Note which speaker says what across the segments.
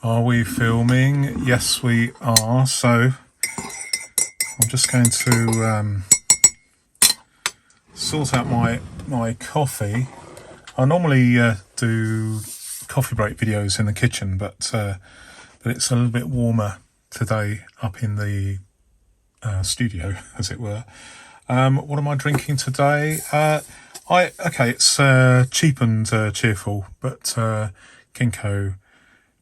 Speaker 1: Are we filming? Yes, we are. So I'm just going to sort out my coffee. I normally do coffee break videos in the kitchen, but it's a little bit warmer today up in the studio, as it were. What am I drinking today? It's cheap and cheerful, but Kinko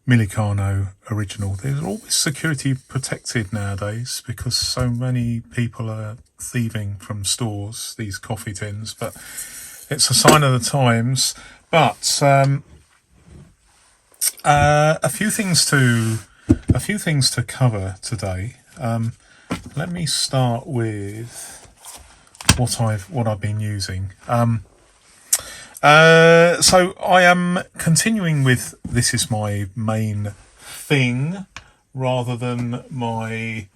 Speaker 1: Milicano original. They're always security protected nowadays because so many people are thieving from stores these coffee tins, but it's a sign of the times. But a few things to cover today. Let me start with what I've been using. So I am continuing with this is my main thing rather than my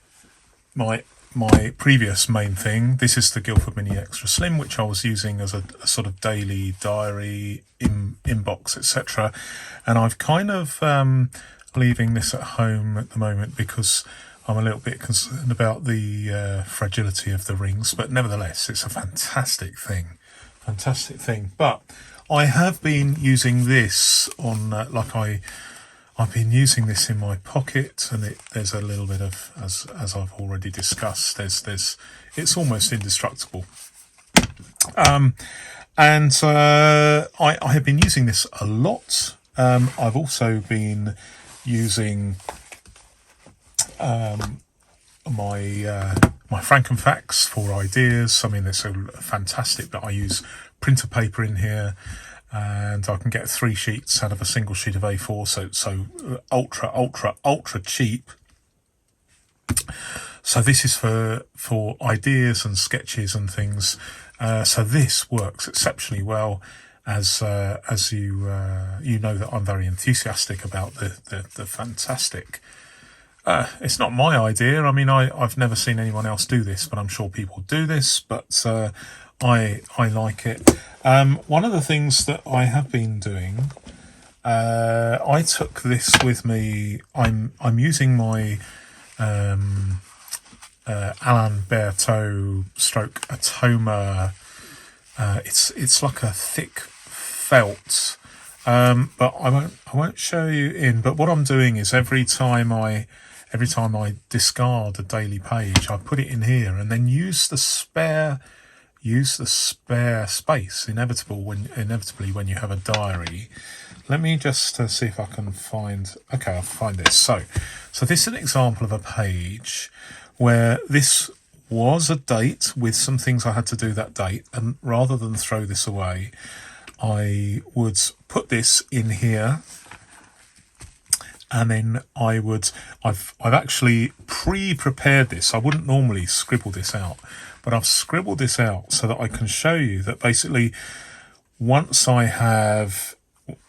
Speaker 1: previous main thing. This is the Guildford Mini Extra Slim, which I was using as a sort of daily diary inbox, etc. And I've kind of leaving this at home at the moment because I'm a little bit concerned about the fragility of the rings, but nevertheless, it's a fantastic thing. But I have been using this on I've been using this in my pocket, and there's a little bit of as I've already discussed. It's almost indestructible. I have been using this a lot. I've also been using my Frankenfax for ideas. I mean, they're so fantastic that I use printer paper in here, and I can get 3 sheets out of a single sheet of A4. So ultra cheap. So this is for ideas and sketches and things. So this works exceptionally well. As you know that I'm very enthusiastic about the fantastic. It's not my idea. I mean, I've never seen anyone else do this, but I'm sure people do this. But I like it. One of the things that I have been doing, I took this with me. I'm using my Alain Berthaud stroke Atoma. It's like a thick felt, but I won't show you in. But what I'm doing is every time I discard a daily page, I put it in here and then use the spare space inevitably when you have a diary. Let me just see if I can find. Okay, I'll find this. So this is an example of a page where this was a date with some things I had to do that date, and rather than throw this away, I would put this in here. And then I've actually pre-prepared this. I wouldn't normally scribble this out, but I've scribbled this out so that I can show you that basically once I have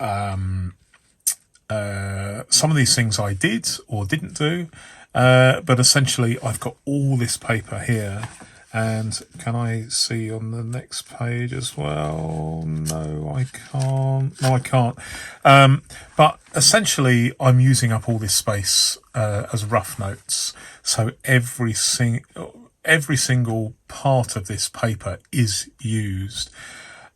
Speaker 1: some of these things I did or didn't do, but essentially I've got all this paper here. And can I see on the next page as well? No, I can't. But essentially, I'm using up all this space as rough notes. So every single part of this paper is used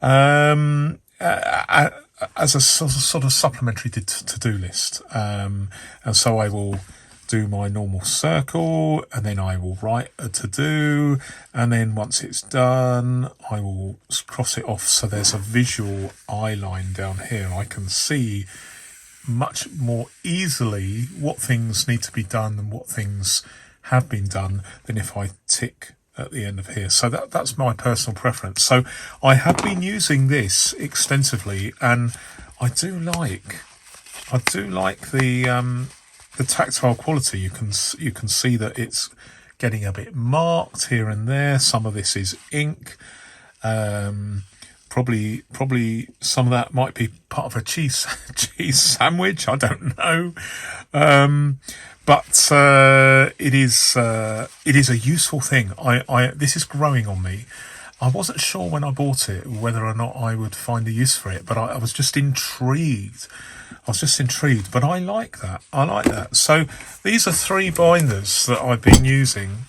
Speaker 1: as a sort of supplementary to-do list. And so I will do my normal circle, and then I will write a to-do, and then once it's done I will cross it off so there's a visual eye line down here. I can see much more easily what things need to be done and what things have been done than if I tick at the end of here. So that's my personal preference. So I have been using this extensively, and I do like the tactile quality. You can see that it's getting a bit marked here and there. Some of this is ink. Probably some of that might be part of a cheese sandwich. I don't know. But it is a useful thing. This is growing on me. I wasn't sure when I bought it whether or not I would find a use for it, but I was just intrigued. But I like that. So these are 3 binders that I've been using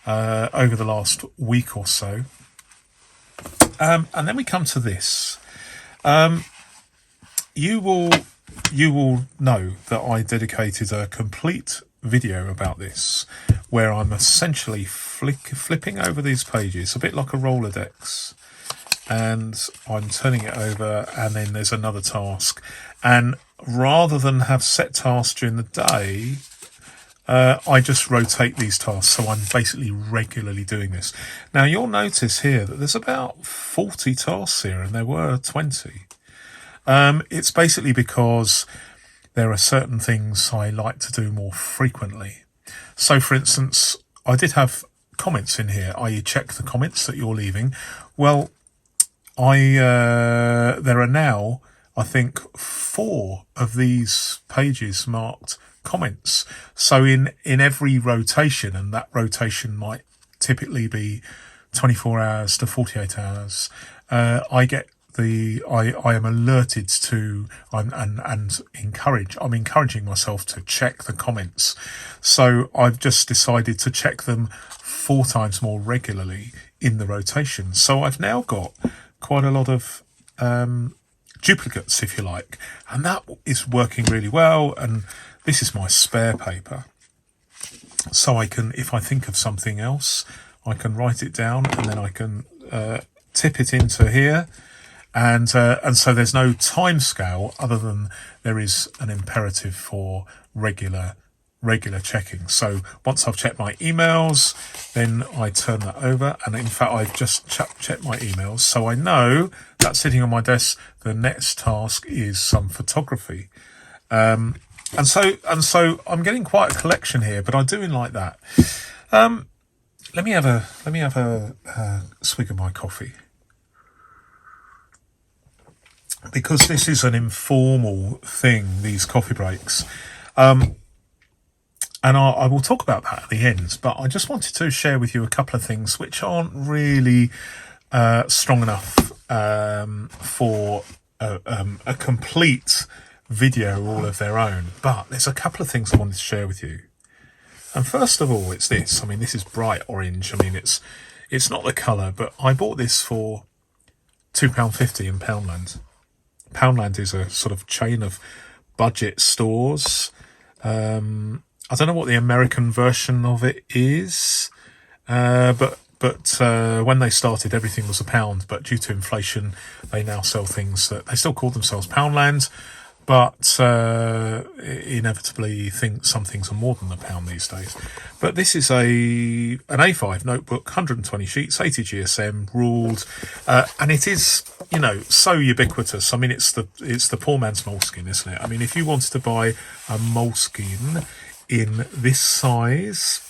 Speaker 1: over the last week or so. And then we come to this. You will know that I dedicated a complete video about this, where I'm essentially flipping over these pages, a bit like a Rolodex, and I'm turning it over, and then there's another task. And rather than have set tasks during the day, I just rotate these tasks, so I'm basically regularly doing this. Now, you'll notice here that there's about 40 tasks here, and there were 20. It's basically because there are certain things I like to do more frequently. So, for instance, I did have comments in here, i.e. check the comments that you're leaving. Well, there are now, I think, 4 of these pages marked comments. So in every rotation, and that rotation might typically be 24 hours to 48 hours, I am alerted to I'm encouraging myself to check the comments. So I've just decided to check them 4 times more regularly in the rotation. So I've now got quite a lot of duplicates, if you like, and that is working really well. And this is my spare paper, so I can, if I think of something else, I can write it down, and then I can tip it into here. And so there's no time scale other than there is an imperative for regular checking. So once I've checked my emails, then I turn that over. And in fact, I've just checked my emails. So I know that's sitting on my desk. The next task is some photography. And so I'm getting quite a collection here, but I do like that. Let me have a swig of my coffee, because this is an informal thing, these coffee breaks. And I will talk about that at the end, but I just wanted to share with you a couple of things which aren't really strong enough for a complete video all of their own. But there's a couple of things I wanted to share with you. And first of all, it's this. I mean, this is bright orange. I mean, it's not the colour, but I bought this for £2.50 in Poundland. Poundland is a sort of chain of budget stores. I don't know what the American version of it is, but when they started, everything was £1. But due to inflation, they now sell things that they still call themselves Poundland, but inevitably some things are more than £1 these days. But this is an A5 notebook, 120 sheets, 80 GSM, ruled, and it is, so ubiquitous. I mean, it's the poor man's Moleskine, isn't it? I mean, if you wanted to buy a Moleskine in this size,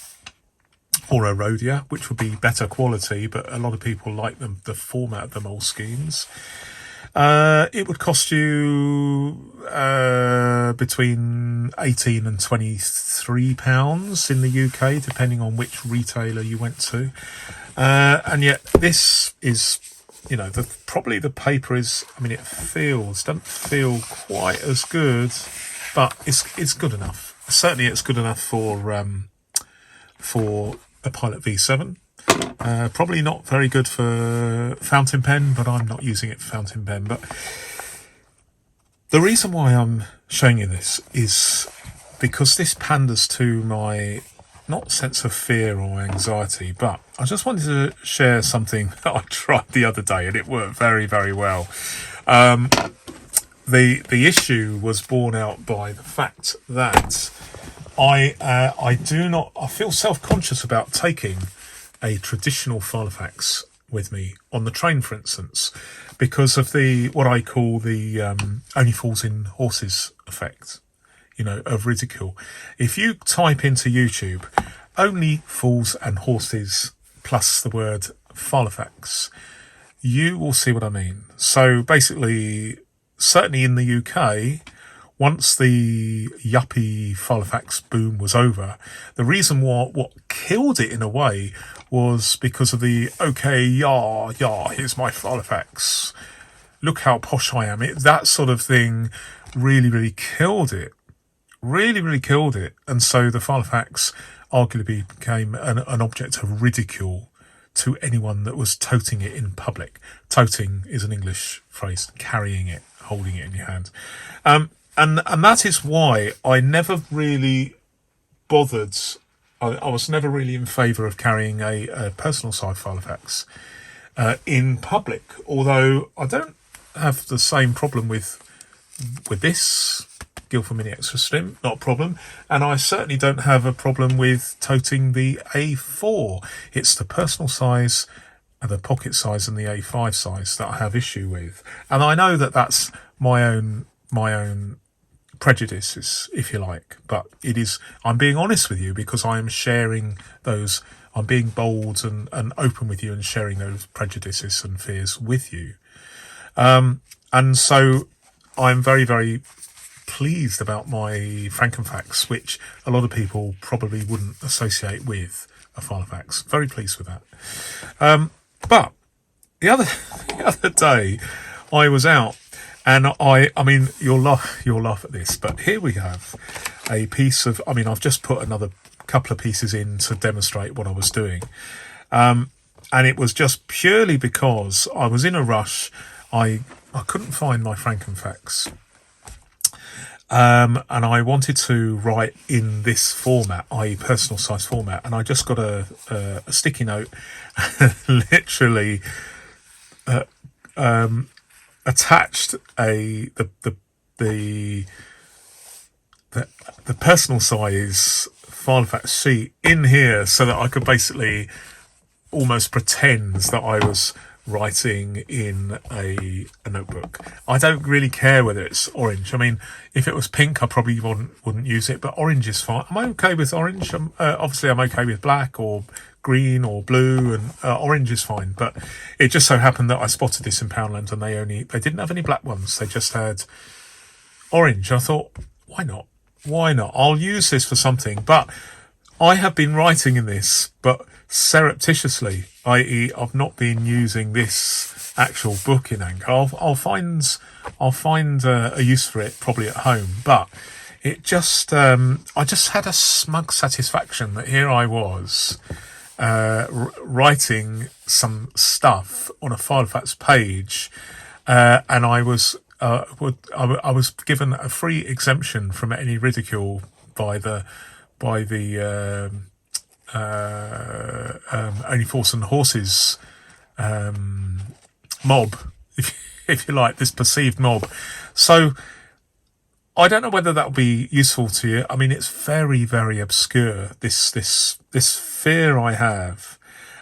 Speaker 1: or a Rhodia, which would be better quality, but a lot of people like the format of the Moleskines, it would cost you between £18 and £23 in the UK, depending on which retailer you went to. And yet this is, probably the paper is, I mean, doesn't feel quite as good, but it's good enough. Certainly it's good enough for a Pilot V7. Probably not very good for fountain pen, but I'm not using it for fountain pen. But the reason why I'm showing you this is because this panders to my, not sense of fear or anxiety, but I just wanted to share something that I tried the other day, and it worked very, very well. The issue was borne out by the fact that I feel self-conscious about taking a traditional filofax with me on the train, for instance, because of what I call the only fools in horses effect, of ridicule. If you type into YouTube only fools and horses plus the word filofax, you will see what I mean. So basically, certainly in the UK, once the yuppie filofax boom was over, the reason what killed it in a way was because of the, okay, here's my filofax, look how posh I am. That sort of thing really killed it. Really killed it. And so the filofax arguably became an object of ridicule to anyone that was toting it in public. Toting is an English phrase, carrying it, holding it in your hand. And that is why I never really bothered. I was never really in favour of carrying a personal side filofax in public, although I don't have the same problem with this Guildford Mini Extra Slim, not a problem, and I certainly don't have a problem with toting the A4. It's the personal size and the pocket size and the A5 size that I have issue with, and I know that that's my own prejudices, if you like, but it is, I'm being honest with you because I am sharing those, I'm being bold and open with you and sharing those prejudices and fears with you. And so I'm very pleased about my Frankenfax, which a lot of people probably wouldn't associate with a filofax. Very pleased with that. But the other day I was out, and I mean, you'll laugh at this, but here we have a piece of, I mean, I've just put another couple of pieces in to demonstrate what I was doing. And it was just purely because I was in a rush. I couldn't find my Frankenfax. And I wanted to write in this format, i.e. personal size format. And I just got a sticky note, literally, attached the personal size filofax sheet in here so that I could basically almost pretend that I was writing in a notebook. I don't really care whether it's orange. I mean, if it was pink, I probably wouldn't use it, but orange is fine. I'm okay with orange. Obviously, I'm okay with black or green or blue, and orange is fine. But it just so happened that I spotted this in Poundland, and they didn't have any black ones. They just had orange. I thought, why not? I'll use this for something. But I have been writing in this, but surreptitiously, i.e. I've not been using this actual book in Anchor. I'll find a use for it probably at home, but it just I just had a smug satisfaction that here I was writing some stuff on a filofax page, and I was given a free exemption from any ridicule by the Only Fools and Horses mob, if you like, this perceived mob. So I don't know whether that'll be useful to you. I mean, it's very obscure, this fear I have,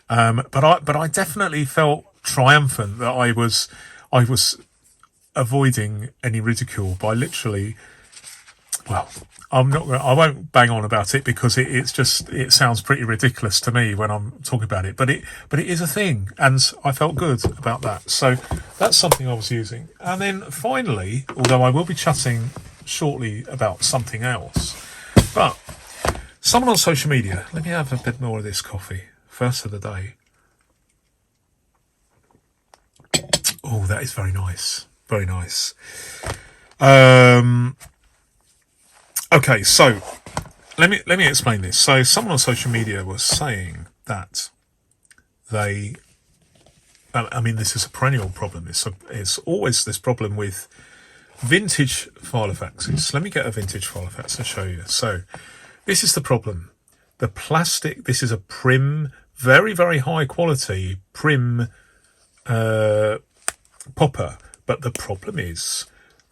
Speaker 1: but I definitely felt triumphant that I was avoiding any ridicule by literally, well, I won't bang on about it because it sounds pretty ridiculous to me when I'm talking about it, but it is a thing, and I felt good about that. So that's something I was using. And then finally, although I will be chatting shortly about something else, but someone on social media, let me have a bit more of this coffee, first of the day. Oh, that is very nice. Okay, so let me explain this. So someone on social media was saying that they, I mean, this is a perennial problem. It's always this problem with vintage filofaxes. Let me get a vintage filofax to show you. So this is the problem. The plastic, this is a prim, very high quality prim popper. But the problem is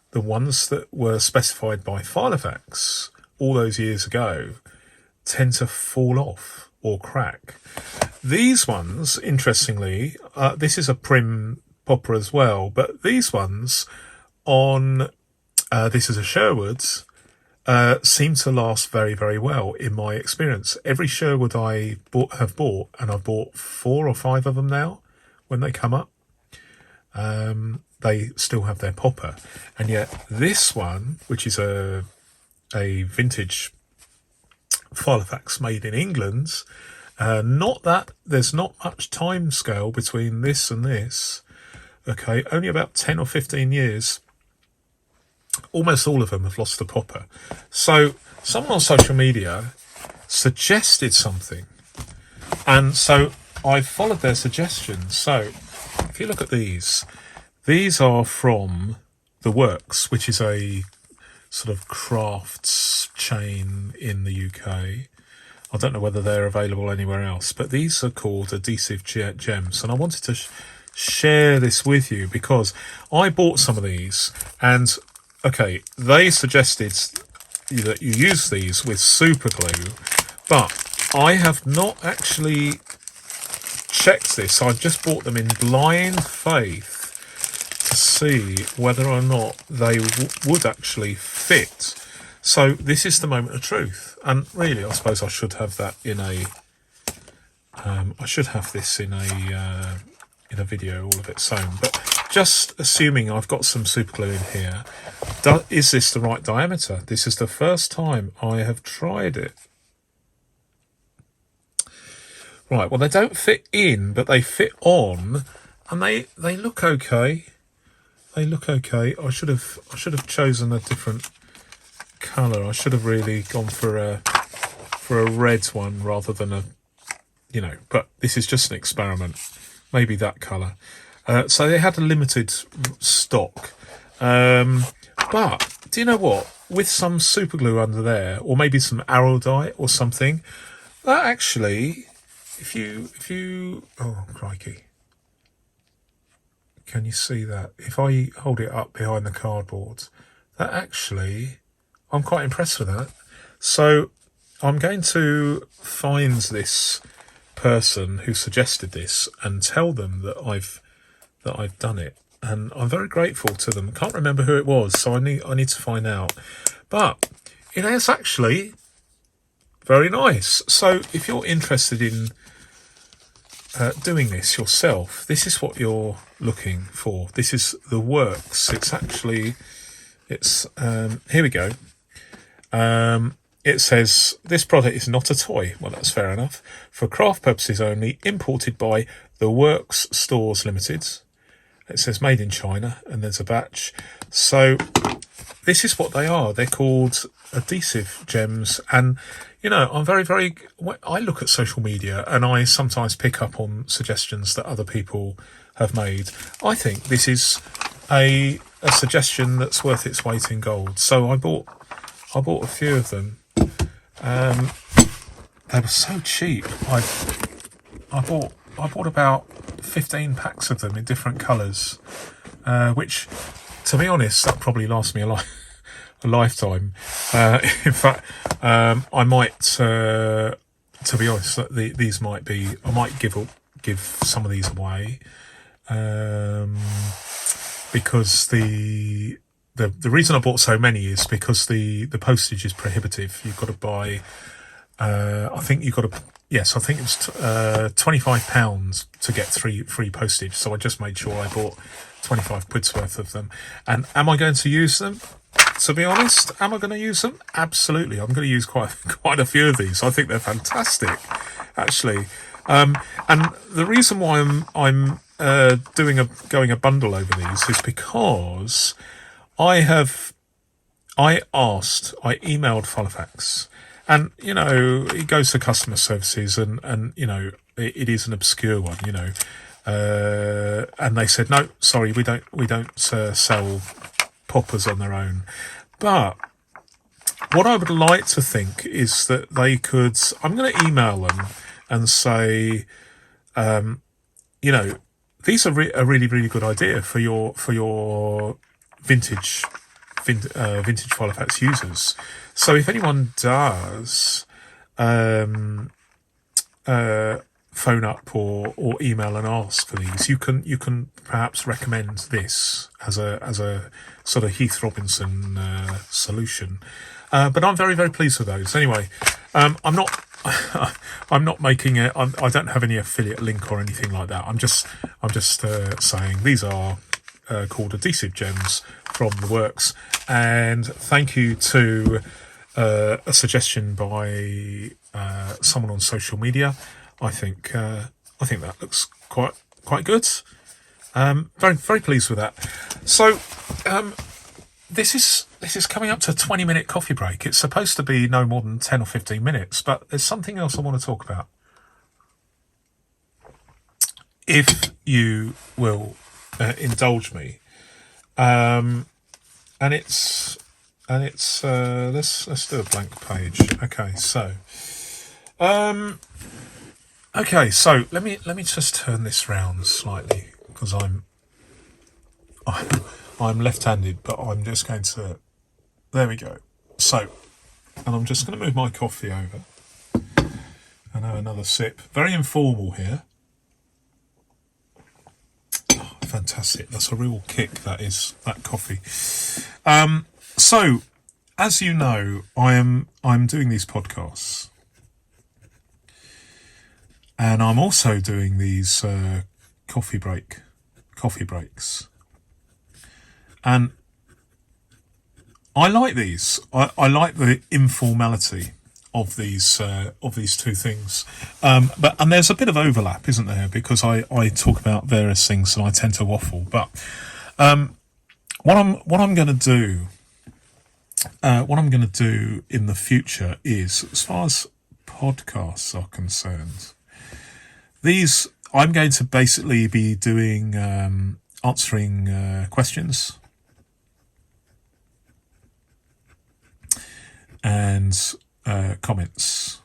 Speaker 1: the ones that were specified by Filofax all those years ago tend to fall off or crack. These ones, interestingly, this is a prim popper as well, but these ones on, this is a Sherwood, seem to last very well in my experience. Every Sherwood have bought, and I've bought 4 or 5 of them now when they come up, they still have their popper. And yet this one, which is a vintage filofax made in England, there's not much time scale between this and this. Okay, only about 10 or 15 years. Almost all of them have lost the popper. So someone on social media suggested something, and so I followed their suggestions. So if you look at these are from The Works, which is a sort of crafts chain in the UK. I don't know whether they're available anywhere else, but these are called adhesive gems, and I wanted to share this with you because I bought some of these, and okay, they suggested that you use these with super glue, but I have not actually checked this. I've just bought them in blind faith to see whether or not they would actually fit. So this is the moment of truth, and really I suppose I should have that in a I should have this in a video, all of it sewn, but just assuming I've got some super glue in here, is this the right diameter? This is the first time I have tried it. Right, well, they don't fit in, but they fit on, and they look okay. They look okay. I should have chosen a different colour. I should have really gone for a red one rather than a, but this is just an experiment. Maybe that colour. So they had a limited stock. But do you know what? With some super glue under there, or maybe some arrow dye or something, that actually, if you, oh crikey, can you see that? If I hold it up behind the cardboard, that actually, I'm quite impressed with that. So I'm going to find this person who suggested this and tell them that I've done it, and I'm very grateful to them. I can't remember who it was, so I need to find out. But it is actually very nice. So if you're interested in doing this yourself, this is what you're looking for. This is The Works. It's here we go. It says, this product is not a toy. Well, that's fair enough. For craft purposes only, imported by The Works Stores Limited. It says made in China, and there's a batch. So this is what they are. They're called adhesive gems. And, I'm very, very... I look at social media and I sometimes pick up on suggestions that other people have made. I think this is a suggestion that's worth its weight in gold. So I bought a few of them. They were so cheap. I bought about 15 packs of them in different colours, which, to be honest, that probably lasts me a lifetime. In fact, I might, to be honest, these might be. I might give some of these away, because the reason I bought so many is because the postage is prohibitive. You've got to buy, I think it was £25 to get free postage. So I just made sure I bought 25 quid's worth of them. And am I going to use them? To be honest, am I going to use them? Absolutely. I'm going to use quite a few of these. I think they're fantastic, actually. And the reason why I'm going a bundle over these is because I emailed Filofax, and it goes to customer services, and it is an obscure one, and they said, no, sorry, we don't sell poppers on their own. But what I would like to think is that they could, I'm going to email them and say, these are a really, really good idea for your vintage Filofax users. So if anyone does phone up or email and ask for these, you can perhaps recommend this as a sort of Heath Robinson solution. But I'm very, very pleased with those. Anyway, I'm not I'm not making it. I don't have any affiliate link or anything like that. I'm just saying these are called adhesive gems from the works. And thank you to a suggestion by someone on social media. I think that looks quite good. Very pleased with that. So this is coming up to a 20-minute coffee break. It's supposed to be no more than 10 or 15 minutes, but there's something else I want to talk about. If you will indulge me, and it's let's do a blank page. Okay, so let me just turn this round slightly because I'm left-handed, but I'm just going to. There we go. So, and I'm just going to move my coffee over and have another sip. Very informal here. Oh, fantastic! That's a real kick. That coffee. So, as you know, I'm doing these podcasts, and I'm also doing these coffee breaks, and I like these. I like the informality of these two things, but there's a bit of overlap, isn't there? Because I talk about various things and I tend to waffle. But what I'm going to do. What I'm going to do in the future is, as far as podcasts are concerned, these I'm going to basically be doing answering questions and comments.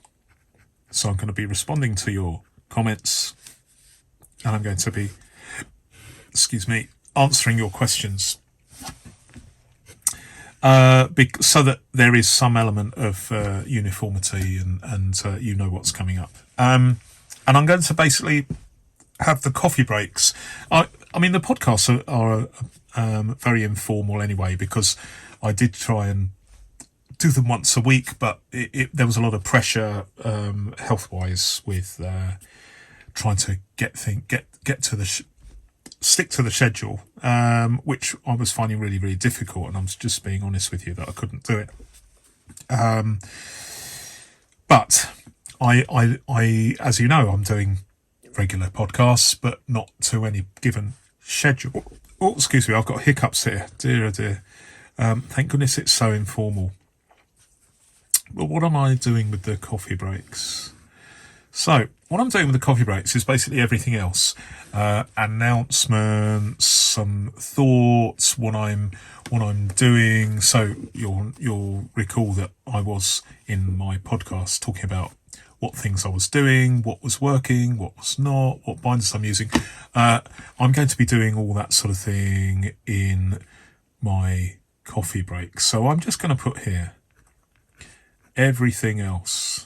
Speaker 1: So I'm going to be responding to your comments, and I'm going to be, answering your questions. So that there is some element of uniformity and you know what's coming up. And I'm going to basically have the coffee breaks. I mean, the podcasts are very informal anyway, because I did try and do them once a week, but there was a lot of pressure health-wise with trying to get to the stick to the schedule, which I was finding really, really difficult, and I'm just being honest with you that I couldn't do it. But I, as you know, I'm doing regular podcasts, but not to any given schedule. Oh, excuse me, I've got hiccups here. Dear, oh dear. Thank goodness it's so informal. But what am I doing with the coffee breaks? So what I'm doing with the coffee breaks is basically everything else. Announcements, some thoughts, what I'm doing. So you'll recall that I was in my podcast talking about what things I was doing, what was working, what was not, what binders I'm using. I'm going to be doing all that sort of thing in my coffee break. So I'm just going to put here everything else.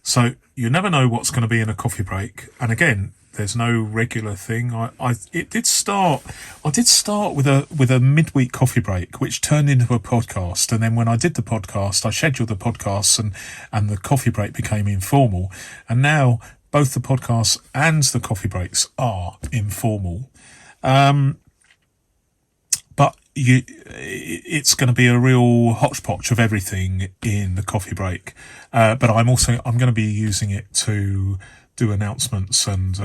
Speaker 1: So you never know what's going to be in a coffee break. And again, there's no regular thing. I did start with a midweek coffee break, which turned into a podcast. And then when I did the podcast, I scheduled the podcasts and the coffee break became informal. And now both the podcasts and the coffee breaks are informal. But it's going to be a real hodgepodge of everything in the coffee break. But I'm going to be using it to do announcements and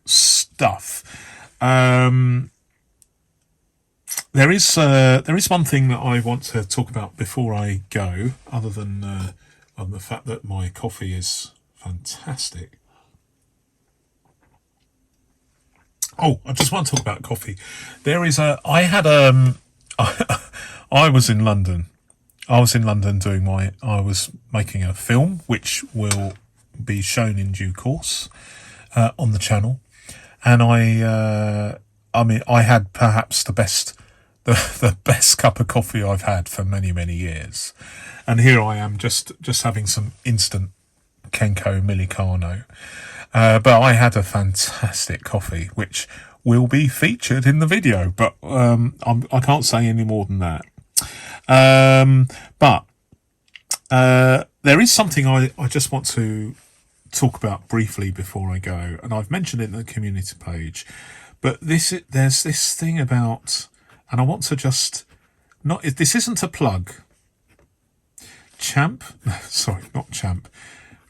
Speaker 1: stuff. There is one thing that I want to talk about before I go, other than the fact that my coffee is fantastic. Oh, I just want to talk about coffee. I was in London. I was making a film, which will be shown in due course on the channel. And I had perhaps the best cup of coffee I've had for many, many years. And here I am just having some instant Kenko Millicano. But I had a fantastic coffee, which will be featured in the video, but I can't say any more than that. But there is something I just want to talk about briefly before I go, and I've mentioned it in the community page, but there's this thing about, and I want to just not. This isn't a plug. Champ, sorry, not champ.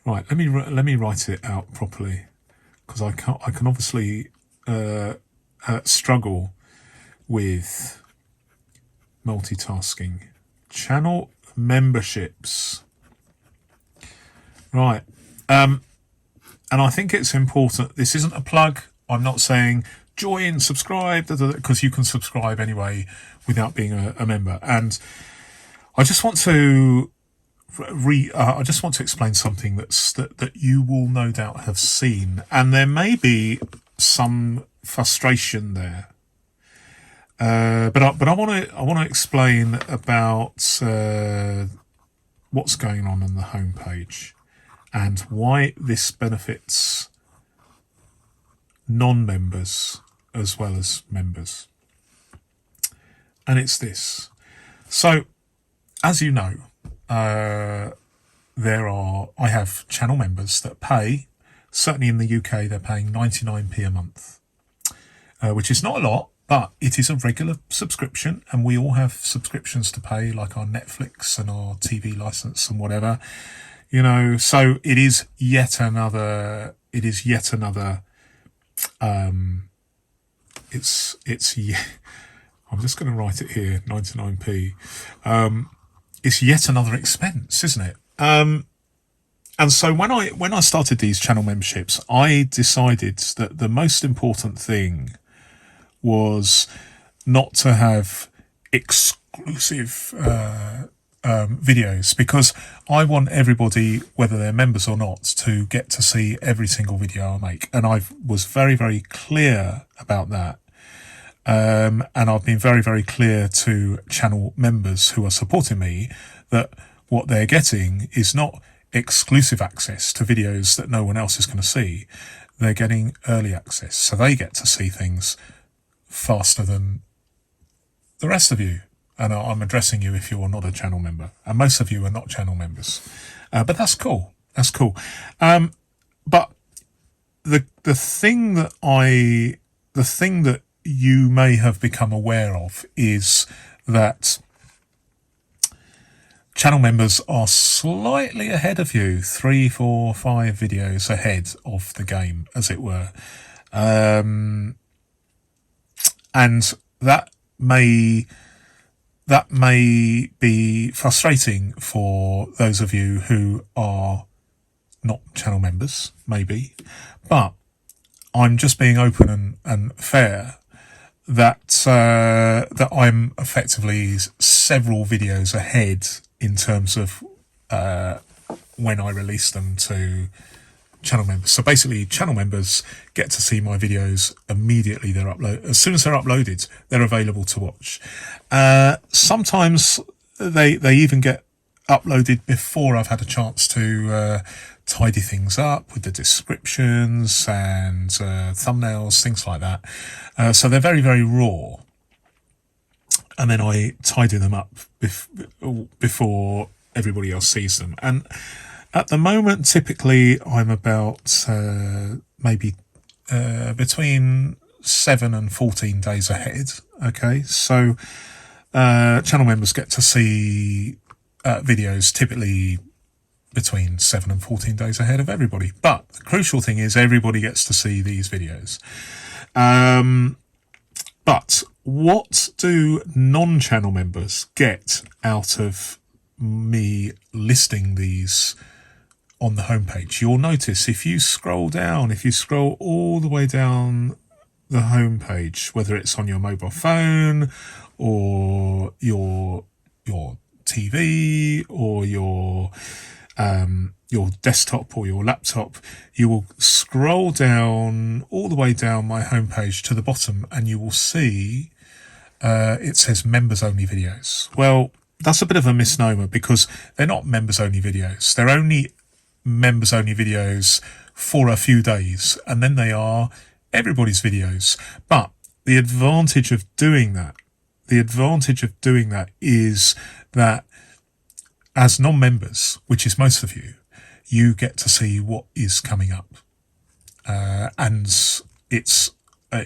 Speaker 1: Right, let me write it out properly, because I can obviously struggle with multitasking. Channel memberships. Right. And I think it's important. This isn't a plug. I'm not saying join, subscribe, because you can subscribe anyway without being a member. And I just want to I just want to explain something that you will no doubt have seen, and there may be some frustration there. But I want to explain about what's going on the homepage and why this benefits non-members as well as members. And it's this. So, as you know, I have channel members that pay, certainly in the UK, they're paying 99p a month, which is not a lot, but it is a regular subscription, and we all have subscriptions to pay, like our Netflix and our TV license and whatever, so it is yet another, it's I'm just going to write it here, 99p. It's yet another expense, isn't it? And so when I started these channel memberships, I decided that the most important thing was not to have exclusive videos, because I want everybody, whether they're members or not, to get to see every single video I make. And I was very, very clear about that. And I've been very, very clear to channel members who are supporting me that what they're getting is not exclusive access to videos that no one else is going to see. They're getting early access, so they get to see things faster than the rest of you. And I'm addressing you if you are not a channel member, and most of you are not channel members, but that's cool. That's cool. But the thing that you may have become aware of is that channel members are slightly ahead of you, 3, 4, 5 videos ahead of the game, as it were. And that may be frustrating for those of you who are not channel members, maybe. But I'm just being open and fair that I'm effectively several videos ahead in terms of when I release them to channel members. So basically, channel members get to see my videos immediately. As soon as they're uploaded, they're available to watch. Sometimes they even get uploaded before I've had a chance to tidy things up with the descriptions and thumbnails, things like that. So they're very, very raw. And then I tidy them up before everybody else sees them. And at the moment, typically, I'm about maybe between 7 and 14 days ahead. Okay, so channel members get to see videos typically between 7 and 14 days ahead of everybody. But the crucial thing is everybody gets to see these videos. But what do non-channel members get out of me listing these on the homepage? You'll notice if you scroll all the way down the homepage, whether it's on your mobile phone or your TV or your desktop or your laptop, you will scroll down all the way down my homepage to the bottom, and you will see it says members only videos. Well, that's a bit of a misnomer, because they're not members only videos. They're only members only videos for a few days, and then they are everybody's videos. But the advantage of doing that is that as non-members, which is most of you, you get to see what is coming up. And it's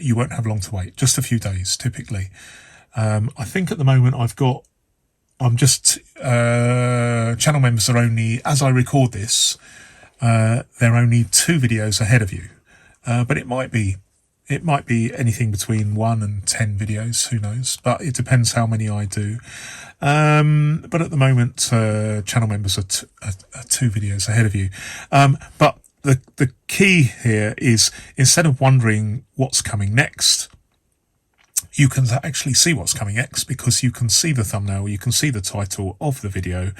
Speaker 1: you won't have long to wait, just a few days typically. I think at the moment channel members are only, as I record this, they're only 2 videos ahead of you. But it might be anything between 1 and 10 videos, who knows? But it depends how many I do. But at the moment, channel members are 2 videos ahead of you. But the key here is, instead of wondering what's coming next, you can actually see what's coming next, because you can see the thumbnail, you can see the title of the video,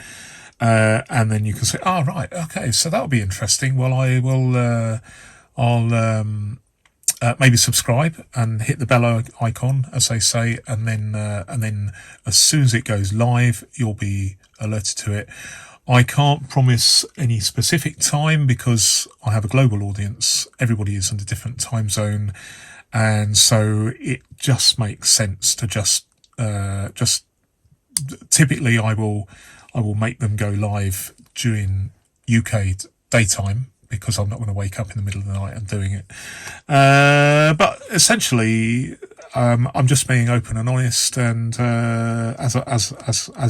Speaker 1: and then you can say, "Oh, right, okay, so that'll be interesting. Well, I'll maybe subscribe and hit the bell icon, as they say, and then as soon as it goes live, you'll be alerted to it." I can't promise any specific time because I have a global audience. Everybody is in a different time zone, and so it just makes sense to just typically I will make them go live during UK daytime, because I'm not going to wake up in the middle of the night and doing it. But essentially, I'm just being open and honest, and as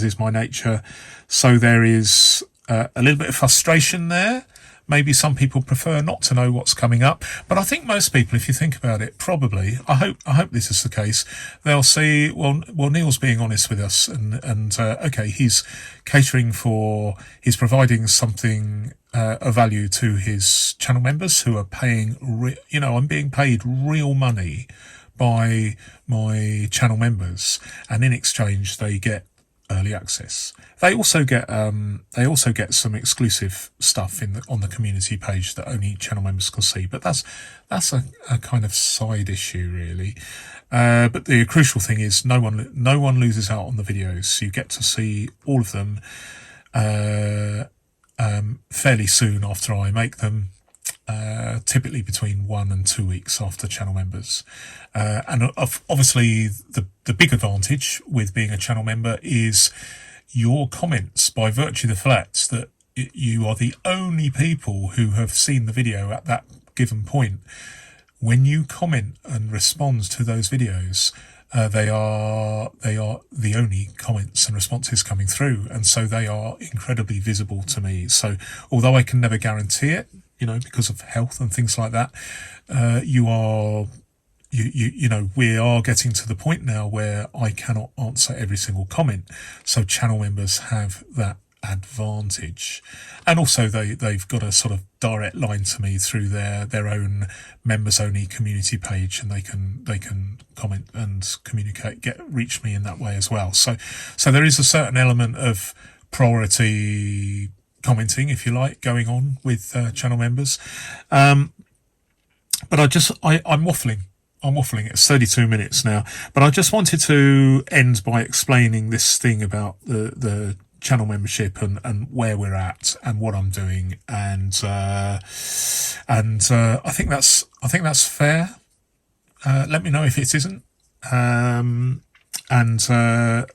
Speaker 1: is my nature. So there is a little bit of frustration there. Maybe some people prefer not to know what's coming up, but I think most people, if you think about it, probably, I hope this is the case, they'll see, well, Neil's being honest with us, and okay, he's providing something of value to his channel members who are paying, I'm being paid real money by my channel members, and in exchange they get early access. They also get some exclusive stuff on the community page that only channel members can see. But that's a kind of side issue, really. But the crucial thing is no one loses out on the videos. You get to see all of them fairly soon after I make them. Typically between 1 and 2 weeks after channel members. And obviously the big advantage with being a channel member is your comments, by virtue of the fact that you are the only people who have seen the video at that given point. When you comment and respond to those videos, they are the only comments and responses coming through, and so they are incredibly visible to me. So although I can never guarantee it, because of health and things like that, we are getting to the point now where I cannot answer every single comment. So channel members have that advantage, and also they've got a sort of direct line to me through their own members only community page, and they can comment and communicate, reach me in that way as well. So there is a certain element of priority commenting, if you like, going on with channel members. But I'm waffling. It's 32 minutes now, but I just wanted to end by explaining this thing about the channel membership and where we're at and what I'm doing, and I think that's fair. Let me know if it isn't. And I'm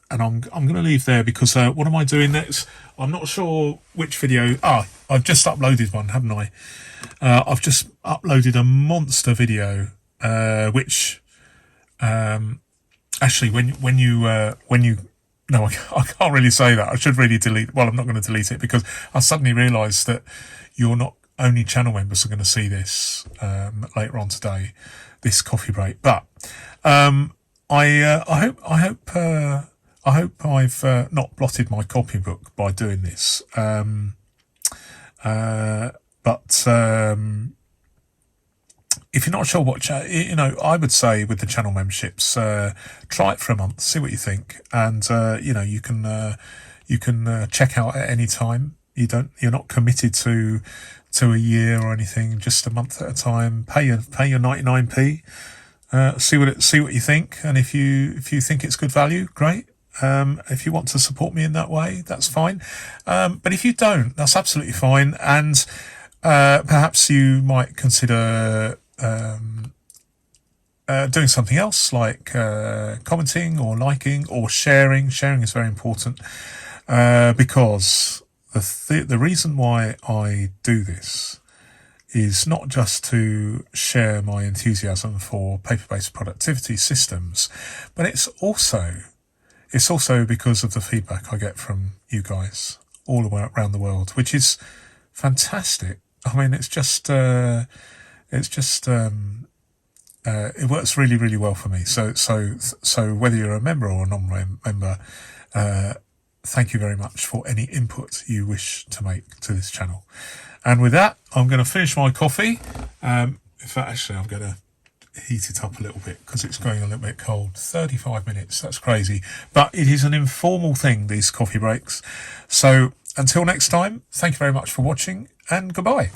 Speaker 1: going to leave there, because what am I doing next? I'm not sure which video. I've just uploaded one, haven't I? I've just uploaded a monster video, which actually when you no, I can't really say that. I should really delete. Well, I'm not going to delete it, because I suddenly realised that you're not only channel members are going to see this later on today, this coffee break. But I hope I've not blotted my copybook by doing this. But if you're not sure what, I would say with the channel memberships, try it for a month, see what you think, and you can check out at any time. You're not committed to a year or anything, just a month at a time. Pay your 99p. See what you think, and if you think it's good value, great. If you want to support me in that way, that's fine. But if you don't, that's absolutely fine. And perhaps you might consider doing something else, like commenting or liking or sharing. Sharing is very important, because the reason why I do this is not just to share my enthusiasm for paper-based productivity systems, but it's also because of the feedback I get from you guys all around the world, which is fantastic. I mean, it works really, really well for me. So whether you're a member or a non-member, thank you very much for any input you wish to make to this channel. And with that, I'm going to finish my coffee. In fact, actually, I'm going to heat it up a little bit because it's going a little bit cold. 35 minutes, that's crazy. But it is an informal thing, these coffee breaks. So until next time, thank you very much for watching and goodbye.